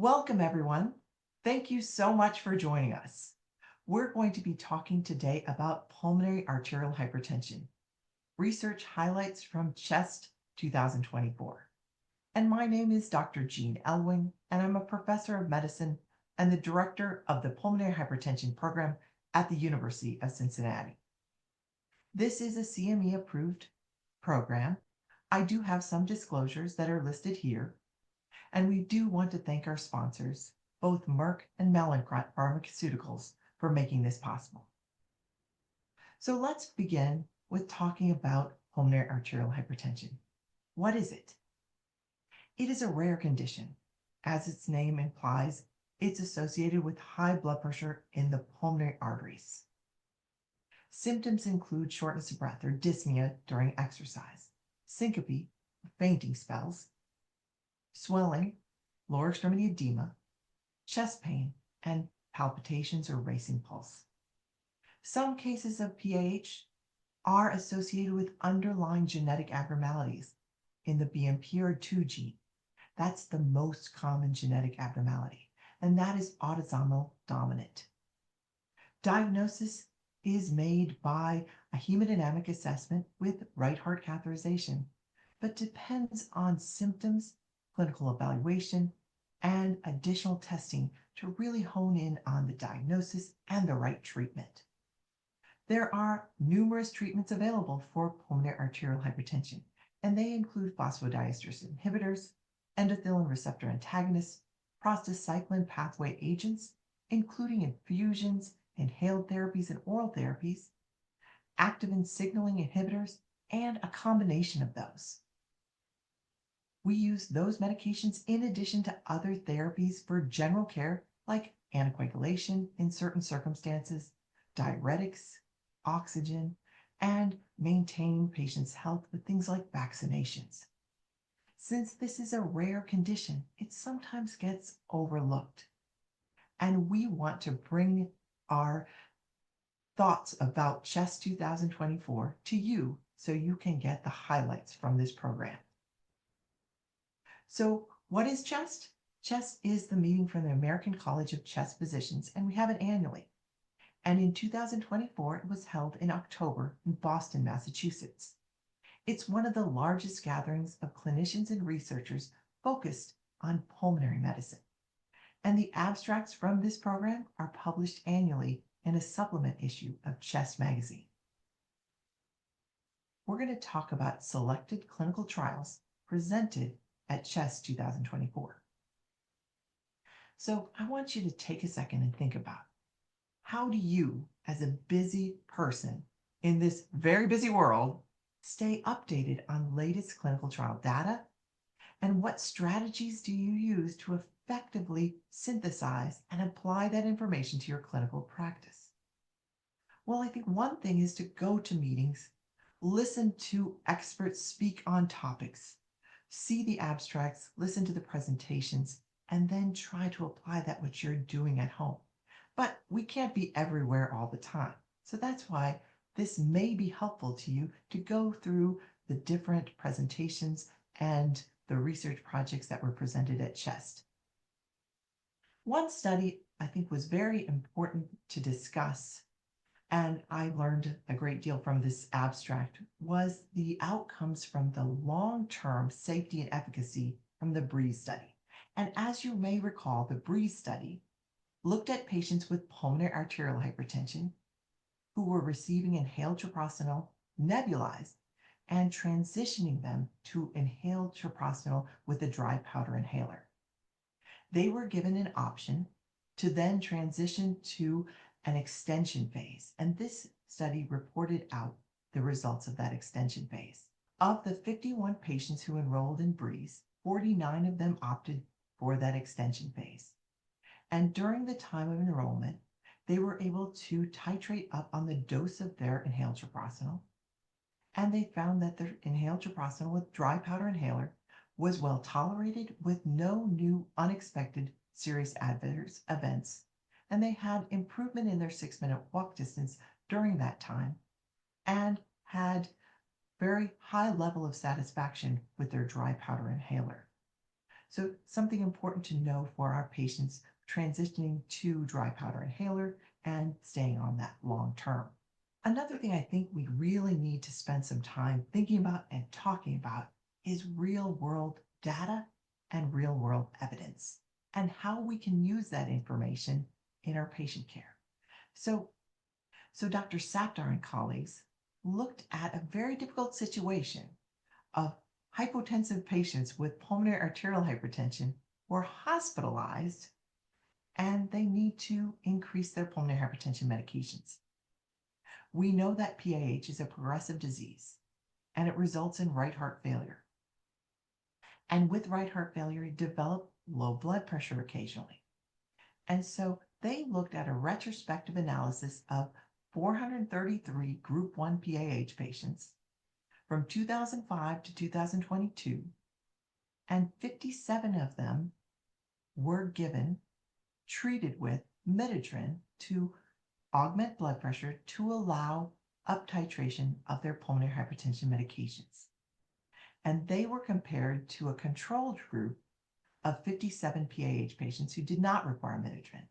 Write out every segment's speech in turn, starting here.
Welcome, everyone. Thank you so much for joining us. We're going to be talking today about pulmonary arterial hypertension, research highlights from CHEST 2024. And my name is Dr. Jean Elwing, and I'm a professor of medicine and the director of the Pulmonary Hypertension Program at the University of Cincinnati. This is a CME-approved program. I do have some disclosures that are listed here. And we do want to thank our sponsors, both Merck and Mallinckrodt Pharmaceuticals, for making this possible. So let's begin with talking about pulmonary arterial hypertension. What is it? It is a rare condition. As its name implies, it's associated with high blood pressure in the pulmonary arteries. Symptoms include shortness of breath or dyspnea during exercise, syncope, fainting spells, swelling, lower extremity edema, chest pain, and palpitations or racing pulse. Some cases of PAH are associated with underlying genetic abnormalities in the BMPR2 gene. That's the most common genetic abnormality, and that is autosomal dominant. Diagnosis is made by a hemodynamic assessment with right heart catheterization, but depends on symptoms, clinical evaluation, and additional testing to really hone in on the diagnosis and the right treatment. There are numerous treatments available for pulmonary arterial hypertension, and they include phosphodiesterase inhibitors, endothelin receptor antagonists, prostacyclin pathway agents, including infusions, inhaled therapies, and oral therapies, activin signaling inhibitors, and a combination of those. We use those medications in addition to other therapies for general care like anticoagulation in certain circumstances, diuretics, oxygen, and maintaining patients' health with things like vaccinations. Since this is a rare condition, it sometimes gets overlooked. And we want to bring our thoughts about CHEST 2024 to you so you can get the highlights from this program. So what is CHEST? CHEST is the meeting from the American College of Chest Physicians, and we have it annually. And in 2024, it was held in October in Boston, Massachusetts. It's one of the largest gatherings of clinicians and researchers focused on pulmonary medicine. And the abstracts from this program are published annually in a supplement issue of CHEST magazine. We're going to talk about selected clinical trials presented at CHEST 2024. So I want you to take a second and think about, how do you, as a busy person in this very busy world, stay updated on latest clinical trial data? And what strategies do you use to effectively synthesize and apply that information to your clinical practice? Well, I think one thing is to go to meetings, listen to experts speak on topics, see the abstracts, listen to the presentations, and then try to apply that what you're doing at home. But we can't be everywhere all the time. So that's why this may be helpful to you to go through the different presentations and the research projects that were presented at CHEST. One study I think was very important to discuss, and I learned a great deal from this abstract, was the outcomes from the long-term safety and efficacy from the BREEZE study. And as you may recall, the BREEZE study looked at patients with pulmonary arterial hypertension who were receiving inhaled treprostinil nebulized and transitioning them to inhaled treprostinil with a dry powder inhaler. They were given an option to then transition to an extension phase, and this study reported out the results of that extension phase. Of the 51 patients who enrolled in BREEZE, 49 of them opted for that extension phase. And during the time of enrollment, they were able to titrate up on the dose of their inhaled treprostinil, and they found that their inhaled treprostinil with dry powder inhaler was well tolerated with no new unexpected serious adverse events, and they had improvement in their 6-minute walk distance during that time and had very high level of satisfaction with their dry powder inhaler. So something important to know for our patients transitioning to dry powder inhaler and staying on that long term. Another thing I think we really need to spend some time thinking about and talking about is real world data and real world evidence and how we can use that information in our patient care. So Dr. Sakdar and colleagues looked at a very difficult situation of hypotensive patients with pulmonary arterial hypertension who are hospitalized and they need to increase their pulmonary hypertension medications. We know that PAH is a progressive disease and it results in right heart failure. And with right heart failure, you develop low blood pressure occasionally. And so they looked at a retrospective analysis of 433 Group 1 PAH patients from 2005 to 2022, and 57 of them were treated with midodrine to augment blood pressure to allow up titration of their pulmonary hypertension medications. And they were compared to a controlled group of 57 PAH patients who did not require midodrine.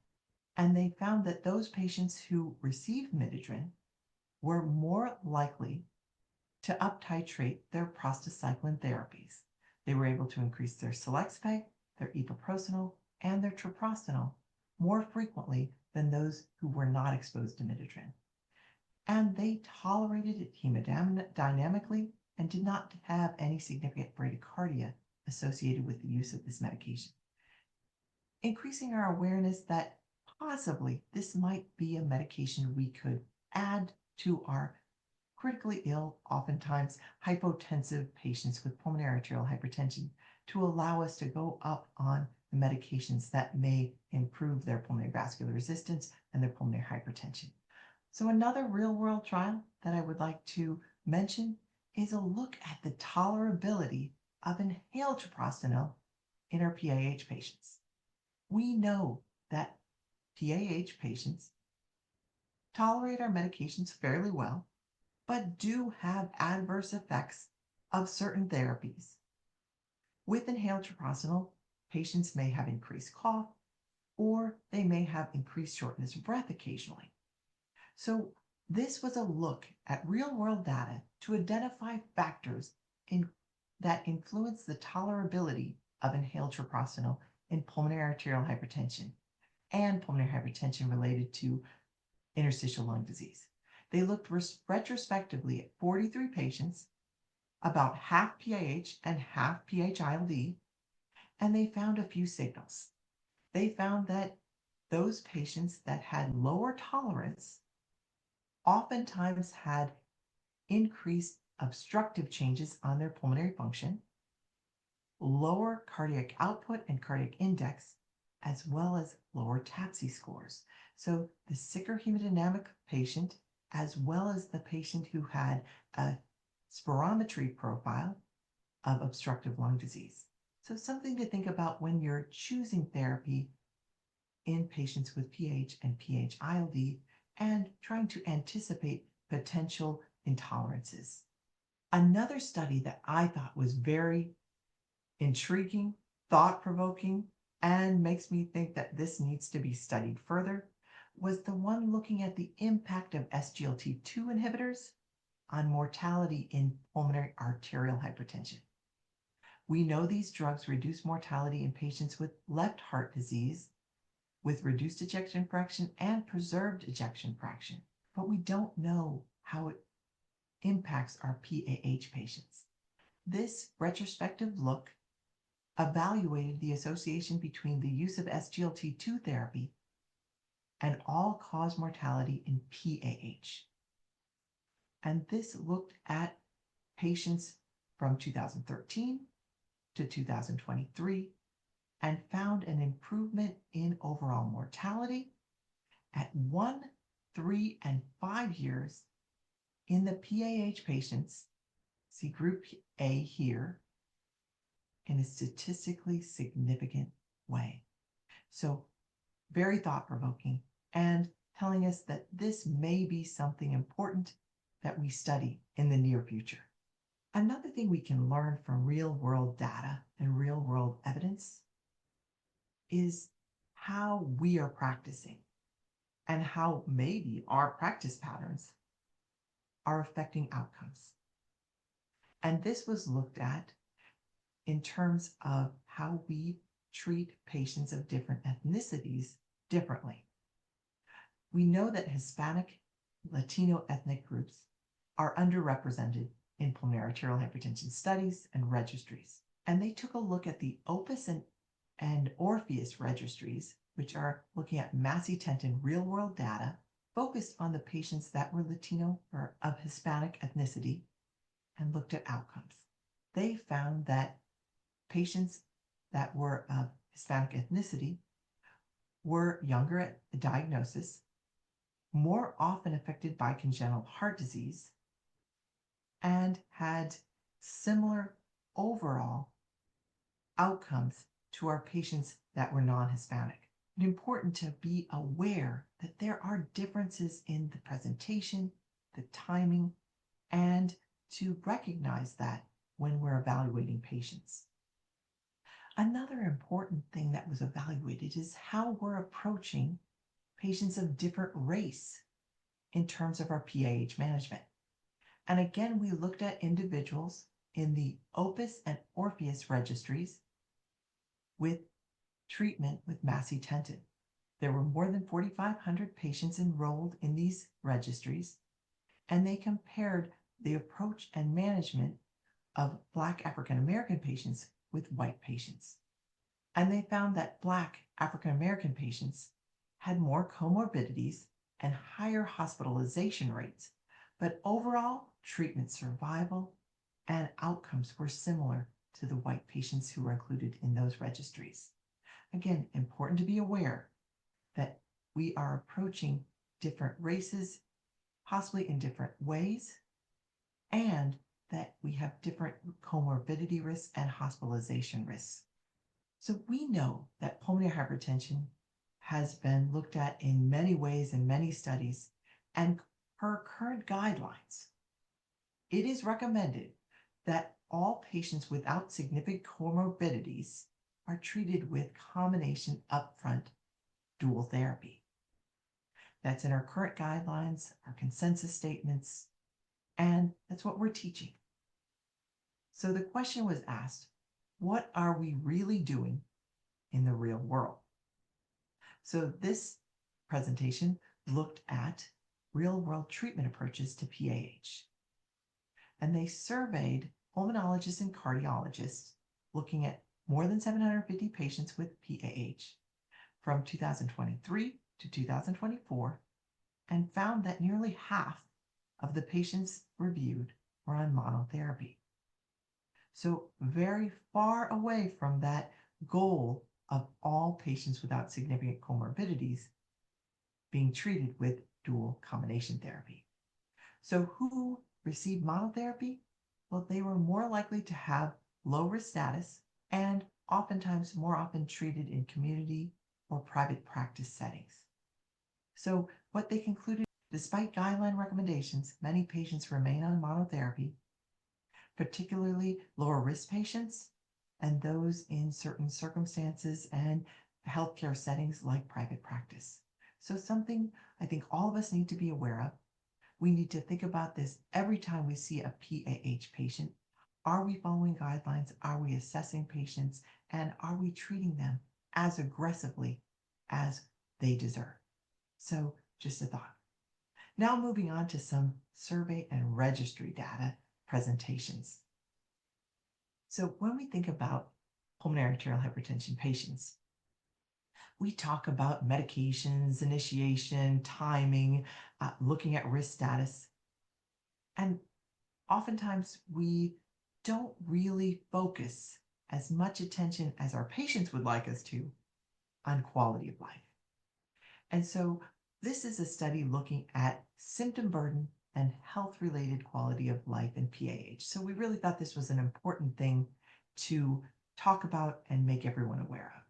And they found that those patients who received midodrine were more likely to up titrate their prostacyclin therapies. They were able to increase their Selexpeg, their epoprostenol, and their treprostinil more frequently than those who were not exposed to midodrine. And they tolerated it hemodynamically and did not have any significant bradycardia associated with the use of this medication. Increasing our awareness that possibly this might be a medication we could add to our critically ill, oftentimes hypotensive patients with pulmonary arterial hypertension to allow us to go up on the medications that may improve their pulmonary vascular resistance and their pulmonary hypertension. So another real-world trial that I would like to mention is a look at the tolerability of inhaled treprostinil in our PAH patients. We know that PAH patients tolerate our medications fairly well, but do have adverse effects of certain therapies. With inhaled treprostinil, patients may have increased cough, or they may have increased shortness of breath occasionally. So this was a look at real-world data to identify factors that influence the tolerability of inhaled treprostinil in pulmonary arterial hypertension and pulmonary hypertension related to interstitial lung disease. They looked retrospectively at 43 patients, about half PAH and half PH-ILD, and they found a few signals. They found that those patients that had lower tolerance oftentimes had increased obstructive changes on their pulmonary function, lower cardiac output and cardiac index, as well as lower TAPSE scores. So the sicker hemodynamic patient, as well as the patient who had a spirometry profile of obstructive lung disease. So something to think about when you're choosing therapy in patients with PH and PH-ILD and trying to anticipate potential intolerances. Another study that I thought was very intriguing, thought-provoking, and makes me think that this needs to be studied further was the one looking at the impact of SGLT2 inhibitors on mortality in pulmonary arterial hypertension. We know these drugs reduce mortality in patients with left heart disease with reduced ejection fraction and preserved ejection fraction, but we don't know how it impacts our PAH patients. This retrospective look evaluated the association between the use of SGLT2 therapy and all-cause mortality in PAH. And this looked at patients from 2013 to 2023 and found an improvement in overall mortality at 1, 3, and 5 years in the PAH patients, see Group A here, in a statistically significant way. So very thought-provoking and telling us that this may be something important that we study in the near future. Another thing we can learn from real world data and real world evidence is how we are practicing and how maybe our practice patterns are affecting outcomes. And this was looked at in terms of how we treat patients of different ethnicities differently. We know that Hispanic, Latino ethnic groups are underrepresented in pulmonary arterial hypertension studies and registries. And they took a look at the OPUS and Orpheus registries, which are looking at macitentan real-world data, focused on the patients that were Latino or of Hispanic ethnicity and looked at outcomes. They found that patients that were of Hispanic ethnicity were younger at diagnosis, more often affected by congenital heart disease, and had similar overall outcomes to our patients that were non-Hispanic. It's important to be aware that there are differences in the presentation, the timing, and to recognize that when we're evaluating patients. Another important thing that was evaluated is how we're approaching patients of different race in terms of our PAH management. And again, we looked at individuals in the OPUS and Orpheus registries with treatment with macitentan. There were more than 4,500 patients enrolled in these registries, and they compared the approach and management of Black African American patients with white patients. And they found that Black African American patients had more comorbidities and higher hospitalization rates, but overall treatment survival and outcomes were similar to the white patients who were included in those registries. Again, important to be aware that we are approaching different races, possibly in different ways, and that we have different comorbidity risks and hospitalization risks. So we know that pulmonary hypertension has been looked at in many ways in many studies, and per current guidelines, it is recommended that all patients without significant comorbidities are treated with combination upfront dual therapy. That's in our current guidelines, our consensus statements, and that's what we're teaching. So the question was asked, what are we really doing in the real world? So this presentation looked at real-world treatment approaches to PAH. And they surveyed pulmonologists and cardiologists looking at more than 750 patients with PAH from 2023 to 2024 and found that nearly half of the patients reviewed were on monotherapy. So very far away from that goal of all patients without significant comorbidities being treated with dual combination therapy. So who received monotherapy? Well, they were more likely to have low risk status and oftentimes more often treated in community or private practice settings. So what they concluded, despite guideline recommendations, many patients remain on monotherapy, particularly lower risk patients and those in certain circumstances and healthcare settings like private practice. So something I think all of us need to be aware of. We need to think about this every time we see a PAH patient. Are we following guidelines? Are we assessing patients? And are we treating them as aggressively as they deserve? So just a thought. Now moving on to some survey and registry data presentations. So when we think about pulmonary arterial hypertension patients, we talk about medications, initiation, timing, looking at risk status. And oftentimes we don't really focus as much attention as our patients would like us to on quality of life. And so this is a study looking at symptom burden and health-related quality of life in PAH. So we really thought this was an important thing to talk about and make everyone aware of.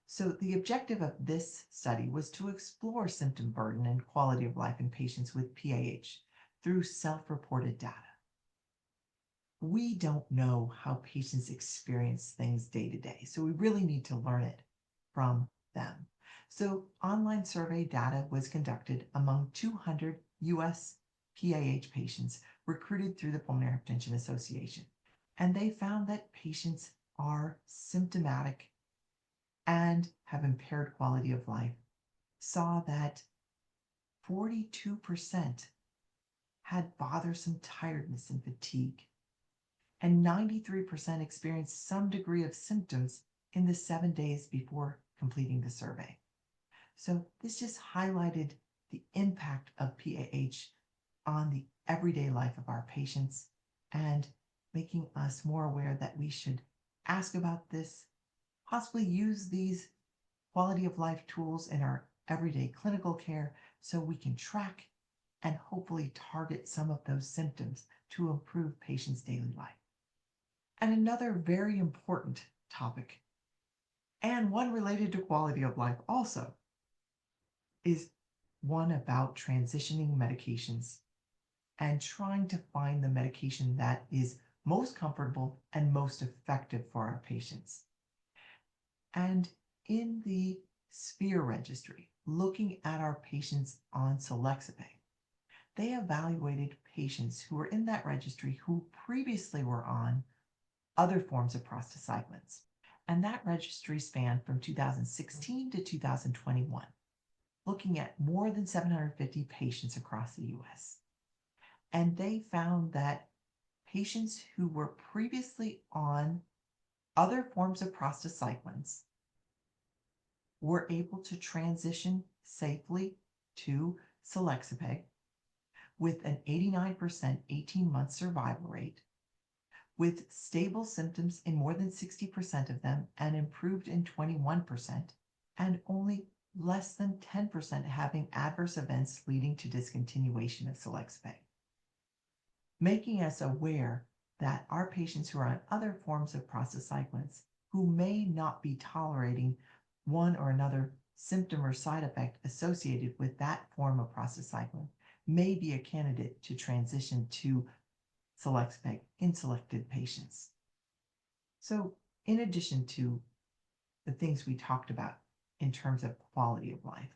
So the objective of this study was to explore symptom burden and quality of life in patients with PAH through self-reported data. we don't know how patients experience things day to day. So we really need to learn it from them. So online survey data was conducted among 200 US PAH patients recruited through the Pulmonary Hypertension Association. And they found that patients are symptomatic and have impaired quality of life. Saw that 42% had bothersome tiredness and fatigue, and 93% experienced some degree of symptoms in the 7 days before completing the survey. So this just highlighted the impact of PAH on the everyday life of our patients and making us more aware that we should ask about this, possibly use these quality of life tools in our everyday clinical care so we can track and hopefully target some of those symptoms to improve patients' daily life. And another very important topic, and one related to quality of life also, is one about transitioning medications and trying to find the medication that is most comfortable and most effective for our patients. And in the SPHERE registry, looking at our patients on Selexipag, they evaluated patients who were in that registry who previously were on other forms of prostacyclins. And that registry spanned from 2016 to 2021, looking at more than 750 patients across the US. And they found that patients who were previously on other forms of prostacyclins were able to transition safely to Selexipag with an 89% 18-month survival rate, with stable symptoms in more than 60% of them and improved in 21%, and only less than 10% having adverse events leading to discontinuation of Selexipag, making us aware that our patients who are on other forms of prostacyclins who may not be tolerating one or another symptom or side effect associated with that form of prostacyclin may be a candidate to transition to Selexipag in selected patients. So in addition to the things we talked about in terms of quality of life,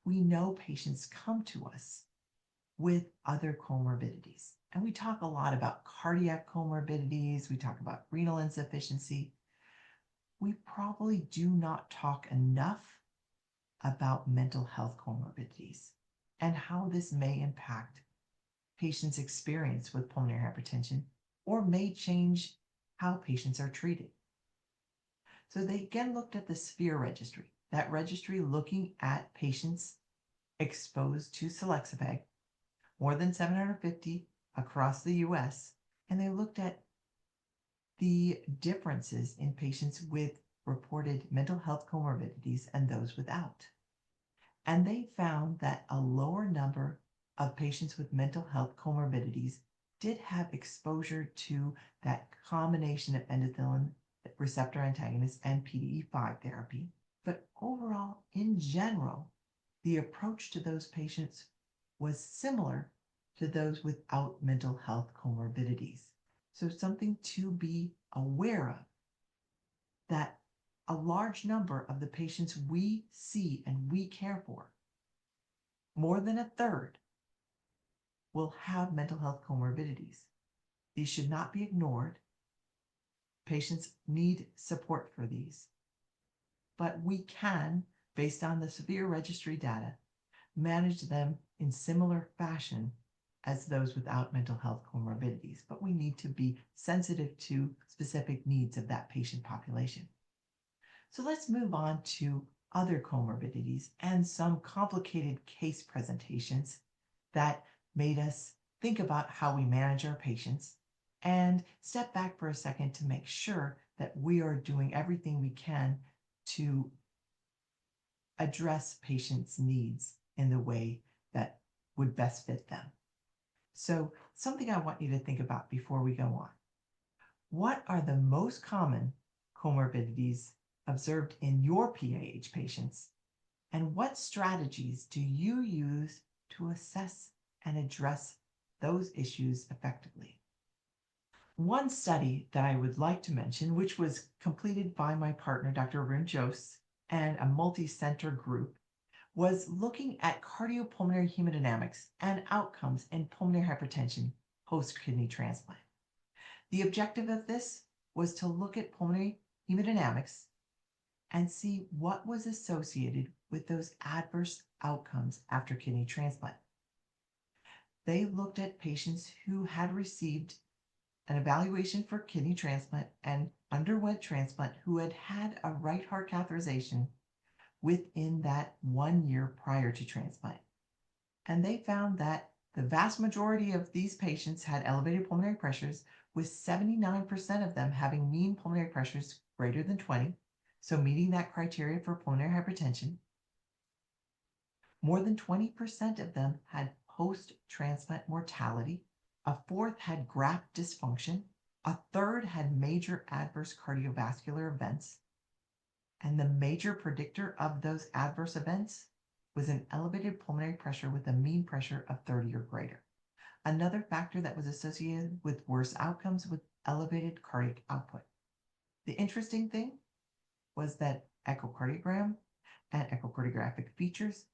we know patients come to us with other comorbidities. And we talk a lot about cardiac comorbidities, we talk about renal insufficiency. We probably do not talk enough about mental health comorbidities and how this may impact patients' experience with pulmonary hypertension or may change how patients are treated. So they again looked at the SPHERE registry, that registry looking at patients exposed to Selexipag, more than 750 across the US, and they looked at the differences in patients with reported mental health comorbidities and those without. And they found that a lower number of patients with mental health comorbidities did have exposure to that combination of endothelin receptor antagonist and PDE5 therapy. But overall, in general, the approach to those patients was similar to those without mental health comorbidities. So something to be aware of, that a large number of the patients we see and we care for, more than a third, will have mental health comorbidities. These should not be ignored. Patients need support for these. But we can, based on the SPHERE registry data, manage them in similar fashion as those without mental health comorbidities. But we need to be sensitive to specific needs of that patient population. So let's move on to other comorbidities and some complicated case presentations that made us think about how we manage our patients and step back for a second to make sure that we are doing everything we can to address patients' needs in the way that would best fit them. So something I want you to think about before we go on. What are the most common comorbidities observed in your PAH patients? And what strategies do you use to assess and address those issues effectively? One study that I would like to mention, which was completed by my partner, Dr. Arun Jose, and a multi-center group, was looking at cardiopulmonary hemodynamics and outcomes in pulmonary hypertension post-kidney transplant. The objective of this was to look at pulmonary hemodynamics and see what was associated with those adverse outcomes after kidney transplant. They looked at patients who had received an evaluation for kidney transplant and underwent transplant who had had a right heart catheterization within that 1 year prior to transplant. And they found that the vast majority of these patients had elevated pulmonary pressures, with 79% of them having mean pulmonary pressures greater than 20, so meeting that criteria for pulmonary hypertension. More than 20% of them had post-transplant mortality. A fourth had graft dysfunction. A third had major adverse cardiovascular events. And the major predictor of those adverse events was an elevated pulmonary pressure with a mean pressure of 30 or greater. Another factor that was associated with worse outcomes was elevated cardiac output. The interesting thing was that echocardiogram and echocardiographic features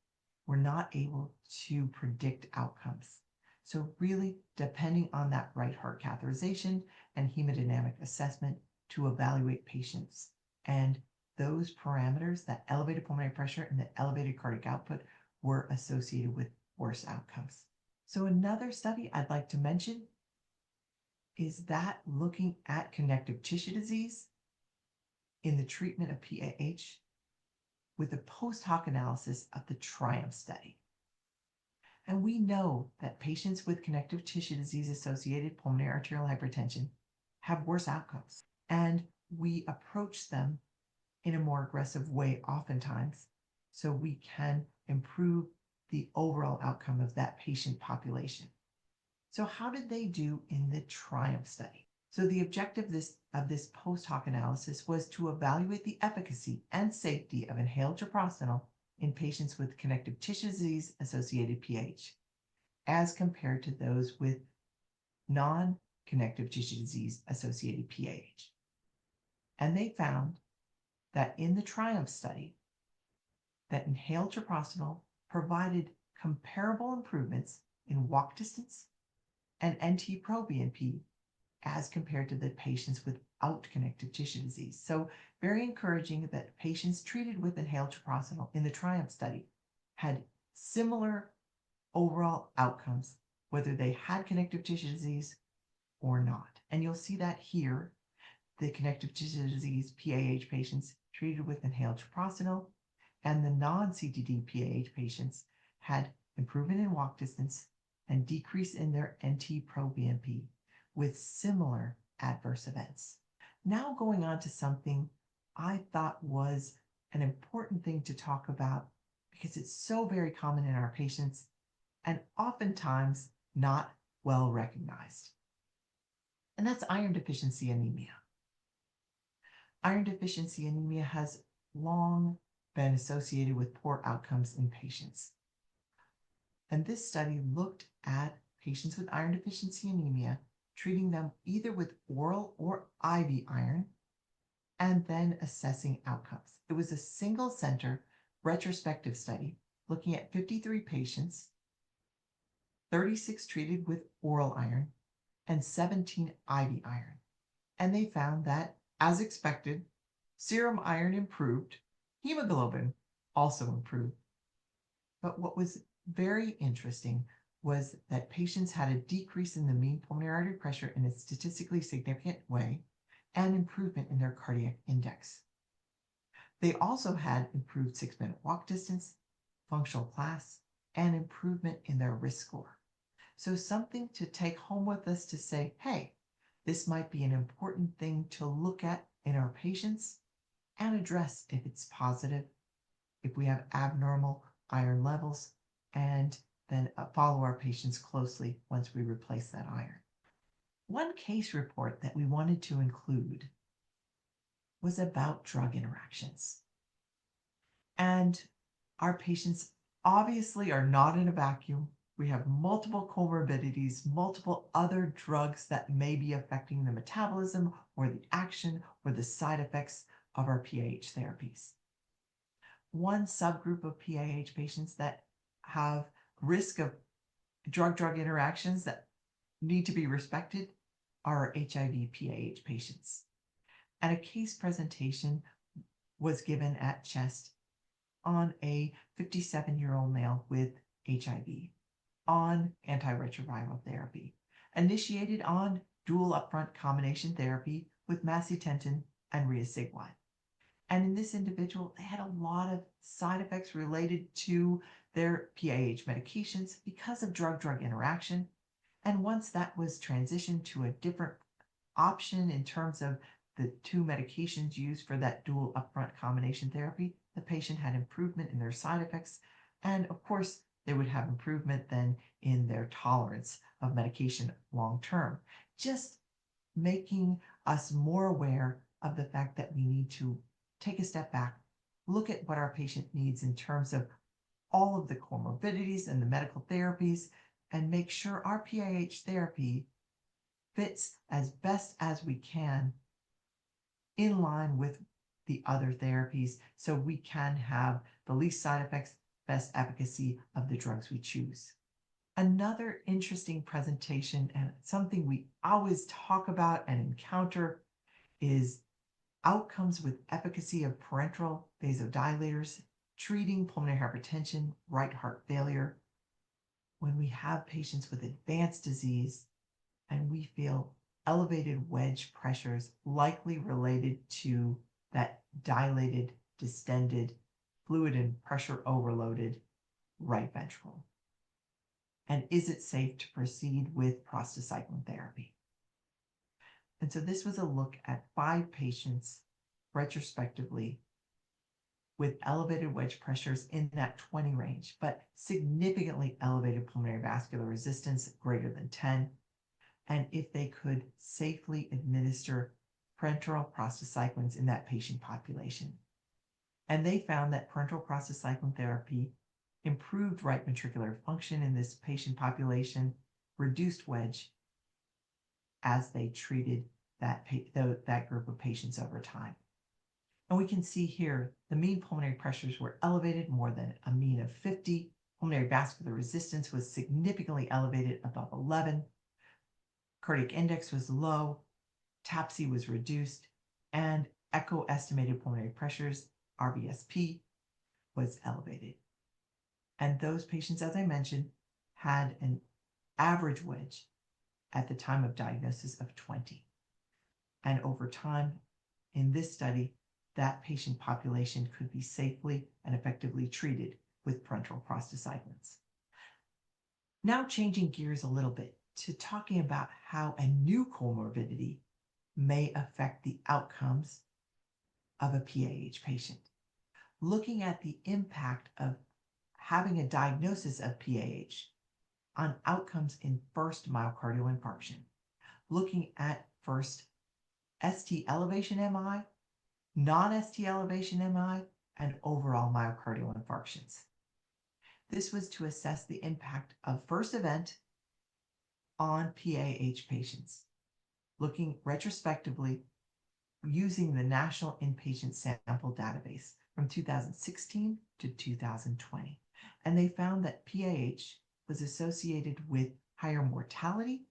were not able to predict outcomes. So really depending on that right heart catheterization and hemodynamic assessment to evaluate patients. And those parameters, that elevated pulmonary pressure and the elevated cardiac output, were associated with worse outcomes. So another study I'd like to mention is that looking at connective tissue disease in the treatment of PAH with a post hoc analysis of the TRIUMPH study. And we know that patients with connective tissue disease associated pulmonary arterial hypertension have worse outcomes. And we approach them in a more aggressive way oftentimes so we can improve the overall outcome of that patient population. So how did they do in the TRIUMPH study? So the objective of this post hoc analysis was to evaluate the efficacy and safety of inhaled treprostinil in patients with connective tissue disease associated PAH as compared to those with non-connective tissue disease associated PAH. And they found that in the TRIUMPH study, that inhaled treprostinil provided comparable improvements in walk distance and NT-proBNP as compared to the patients without connective tissue disease. So very encouraging that patients treated with inhaled treprostinil in the TRIUMPH study had similar overall outcomes, whether they had connective tissue disease or not. And you'll see that here, the connective tissue disease PAH patients treated with inhaled treprostinil and the non-CTD PAH patients had improvement in walk distance and decrease in their NT-proBNP with similar adverse events. Now going on to something I thought was an important thing to talk about because it's so very common in our patients and oftentimes not well recognized. And that's iron deficiency anemia. Iron deficiency anemia has long been associated with poor outcomes in patients. And this study looked at patients with iron deficiency anemia, treating them either with oral or IV iron, and then assessing outcomes. It was a single center retrospective study looking at 53 patients, 36 treated with oral iron, and 17 IV iron. And they found that, as expected, serum iron improved, hemoglobin also improved. But what was very interesting was that patients had a decrease in the mean pulmonary artery pressure in a statistically significant way and improvement in their cardiac index. They also had improved 6-minute walk distance, functional class, and improvement in their risk score. So something to take home with us to say, hey, this might be an important thing to look at in our patients and address if it's positive, if we have abnormal iron levels, and then follow our patients closely once we replace that iron. One case report that we wanted to include was about drug interactions. And our patients obviously are not in a vacuum. We have multiple comorbidities, multiple other drugs that may be affecting the metabolism or the action or the side effects of our PAH therapies. One subgroup of PAH patients that have risk of drug-drug interactions that need to be respected are HIV PAH patients. And a case presentation was given at CHEST on a 57-year-old male with HIV on antiretroviral therapy, initiated on dual upfront combination therapy with macitentan and riociguat. And in this individual, they had a lot of side effects related to their PAH medications because of drug-drug interaction. And once that was transitioned to a different option in terms of the two medications used for that dual upfront combination therapy, the patient had improvement in their side effects. And of course, they would have improvement then in their tolerance of medication long term. Just making us more aware of the fact that we need to take a step back, look at what our patient needs in terms of all of the comorbidities and the medical therapies, and make sure our PAH therapy fits as best as we can in line with the other therapies so we can have the least side effects, best efficacy of the drugs we choose. Another interesting presentation and something we always talk about and encounter is outcomes with efficacy of parenteral vasodilators treating pulmonary hypertension, right heart failure. When we have patients with advanced disease and we feel elevated wedge pressures likely related to that dilated, distended, fluid and pressure overloaded right ventricle. And is it safe to proceed with prostacyclin therapy? And so this was a look at 5 patients retrospectively with elevated wedge pressures in that 20 range, but significantly elevated pulmonary vascular resistance greater than 10, and if they could safely administer parenteral prostacyclins in that patient population. And they found that parenteral prostacyclin therapy improved right ventricular function in this patient population, reduced wedge as they treated that group of patients over time. And we can see here the mean pulmonary pressures were elevated more than a mean of 50. Pulmonary vascular resistance was significantly elevated above 11. Cardiac index was low. TAPSE was reduced. And echo estimated pulmonary pressures, RVSP, was elevated. And those patients, as I mentioned, had an average wedge at the time of diagnosis of 20. And over time, in this study, that patient population could be safely and effectively treated with parenteral prostacyclins. Now changing gears a little bit to talking about how a new comorbidity may affect the outcomes of a PAH patient. Looking at the impact of having a diagnosis of PAH on outcomes in first myocardial infarction. Looking at first ST elevation MI, non-ST elevation MI, and overall myocardial infarctions. This was to assess the impact of first event on PAH patients, looking retrospectively using the National Inpatient Sample Database from 2016 to 2020. And they found that PAH was associated with higher mortality,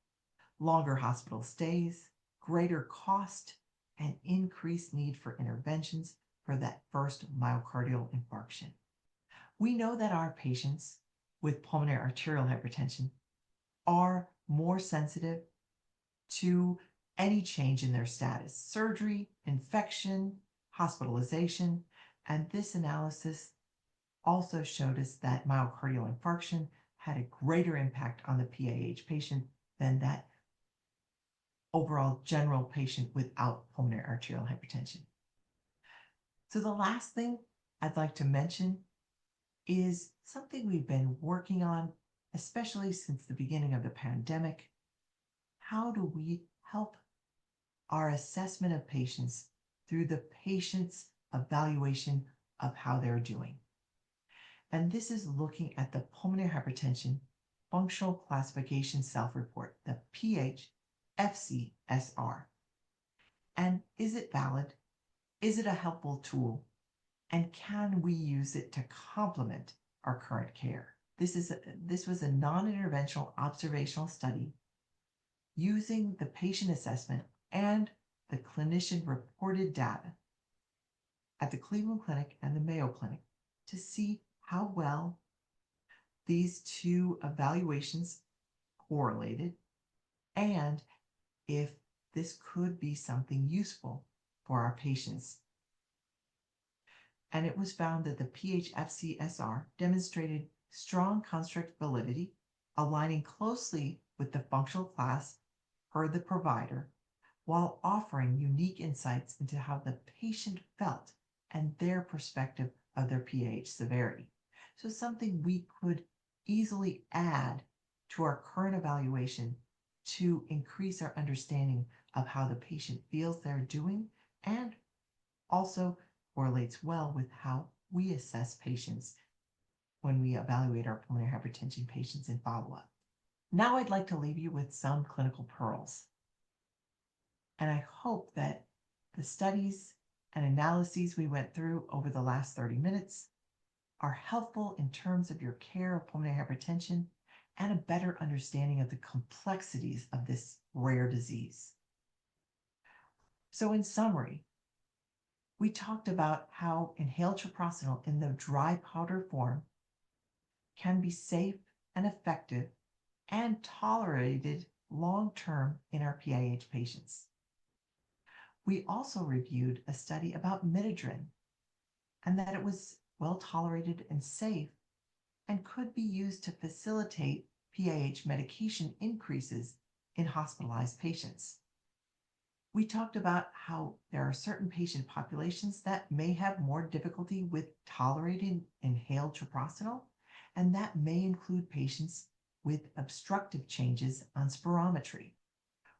longer hospital stays, greater cost, and increased need for interventions for that first myocardial infarction. We know that our patients with pulmonary arterial hypertension are more sensitive to any change in their status, surgery, infection, hospitalization, and this analysis also showed us that myocardial infarction had a greater impact on the PAH patient than that overall general patient without pulmonary arterial hypertension. So the last thing I'd like to mention is something we've been working on, especially since the beginning of the pandemic. How do we help our assessment of patients through the patient's evaluation of how they're doing? And this is looking at the pulmonary hypertension Functional Classification Self-Report, the PAH-FCSR. And is it valid? Is it a helpful tool? And can we use it to complement our current care? This was a non-interventional observational study using the patient assessment and the clinician reported data at the Cleveland Clinic and the Mayo Clinic to see how well these two evaluations correlated and if this could be something useful for our patients. And it was found that the PHFCSR demonstrated strong construct validity, aligning closely with the functional class per the provider, while offering unique insights into how the patient felt and their perspective of their PAH severity. So something we could easily add to our current evaluation to increase our understanding of how the patient feels they're doing, and also correlates well with how we assess patients when we evaluate our pulmonary hypertension patients in follow-up. Now I'd like to leave you with some clinical pearls. And I hope that the studies and analyses we went through over the last 30 minutes are helpful in terms of your care of pulmonary hypertension and a better understanding of the complexities of this rare disease. So in summary, we talked about how inhaled treprostinil in the dry powder form can be safe and effective and tolerated long-term in our PAH patients. We also reviewed a study about midodrine and that it was well tolerated and safe and could be used to facilitate PAH medication increases in hospitalized patients. We talked about how there are certain patient populations that may have more difficulty with tolerating inhaled treprostinil, and that may include patients with obstructive changes on spirometry.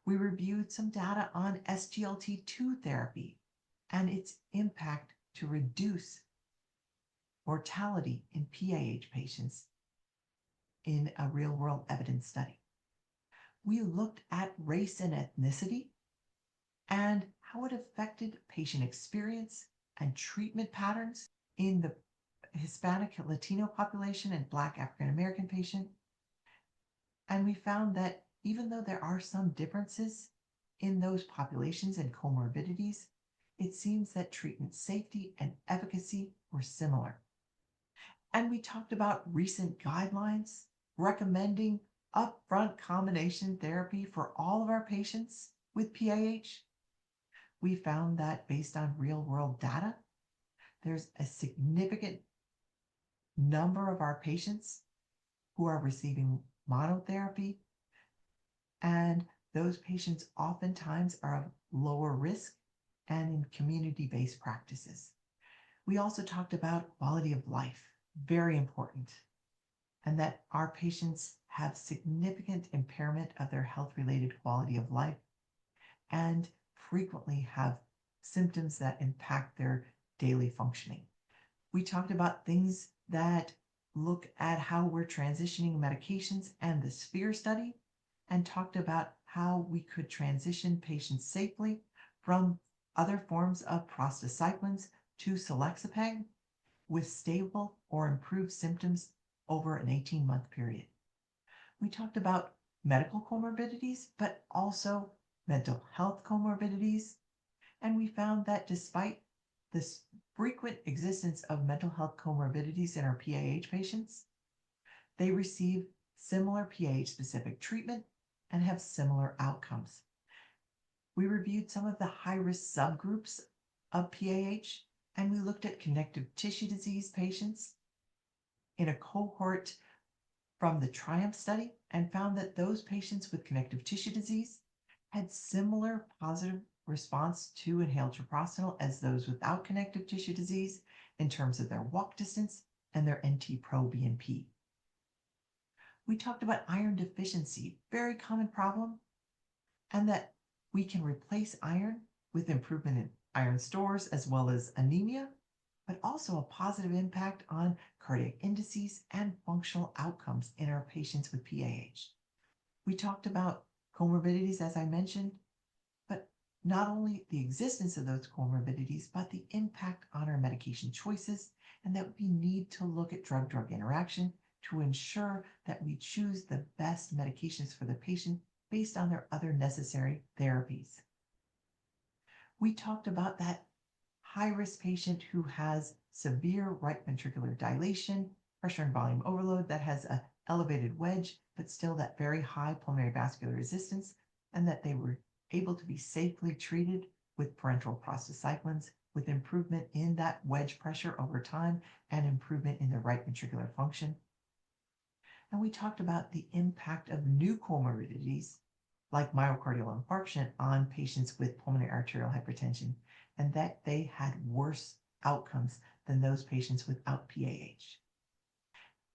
We reviewed some data on SGLT2 therapy and its impact to reduce mortality in PAH patients in a real-world evidence study. We looked at race and ethnicity and how it affected patient experience and treatment patterns in the Hispanic Latino population and Black African American patient. And we found that even though there are some differences in those populations and comorbidities, it seems that treatment safety and efficacy were similar. And we talked about recent guidelines recommending upfront combination therapy for all of our patients with PAH. We found that based on real-world data, there's a significant number of our patients who are receiving monotherapy, and those patients oftentimes are of lower risk and in community-based practices. We also talked about quality of life, very important, and that our patients have significant impairment of their health-related quality of life and frequently have symptoms that impact their daily functioning. We talked about things that look at how we're transitioning medications and the SPHERE study, and talked about how we could transition patients safely from other forms of prostacyclins to selexipag with stable or improved symptoms over an 18-month period. We talked about medical comorbidities, but also mental health comorbidities, and we found that despite this frequent existence of mental health comorbidities in our PAH patients, they receive similar PAH-specific treatment and have similar outcomes. We reviewed some of the high-risk subgroups of PAH, and we looked at connective tissue disease patients in a cohort from the TRIUMPH study and found that those patients with connective tissue disease had similar positive response to inhaled treprostinil as those without connective tissue disease in terms of their walk distance and their NT-proBNP. We talked about iron deficiency, very common problem, and that we can replace iron with improvement in iron stores as well as anemia, but also a positive impact on cardiac indices and functional outcomes in our patients with PAH. We talked about comorbidities, as I mentioned, but not only the existence of those comorbidities, but the impact on our medication choices, and that we need to look at drug-drug interaction to ensure that we choose the best medications for the patient based on their other necessary therapies. We talked about that high-risk patient who has severe right ventricular dilation, pressure and volume overload, that has an elevated wedge, but still that very high pulmonary vascular resistance, and that they were able to be safely treated with parenteral prostacyclins with improvement in that wedge pressure over time and improvement in the right ventricular function. And we talked about the impact of new comorbidities like myocardial infarction on patients with pulmonary arterial hypertension, and that they had worse outcomes than those patients without PAH.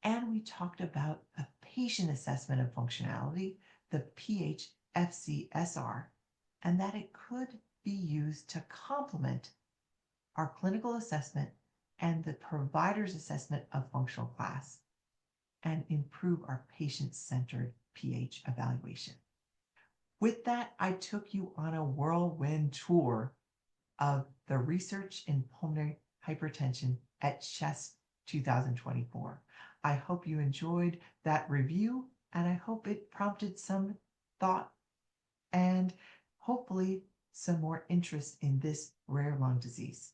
And we talked about a patient assessment of functionality, the PH-FCSR, and that it could be used to complement our clinical assessment and the provider's assessment of functional class and improve our patient-centered PH evaluation. With that, I took you on a whirlwind tour of the research in pulmonary hypertension at CHEST 2024. I hope you enjoyed that review, and I hope it prompted some thought and hopefully some more interest in this rare lung disease.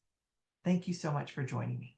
Thank you so much for joining me.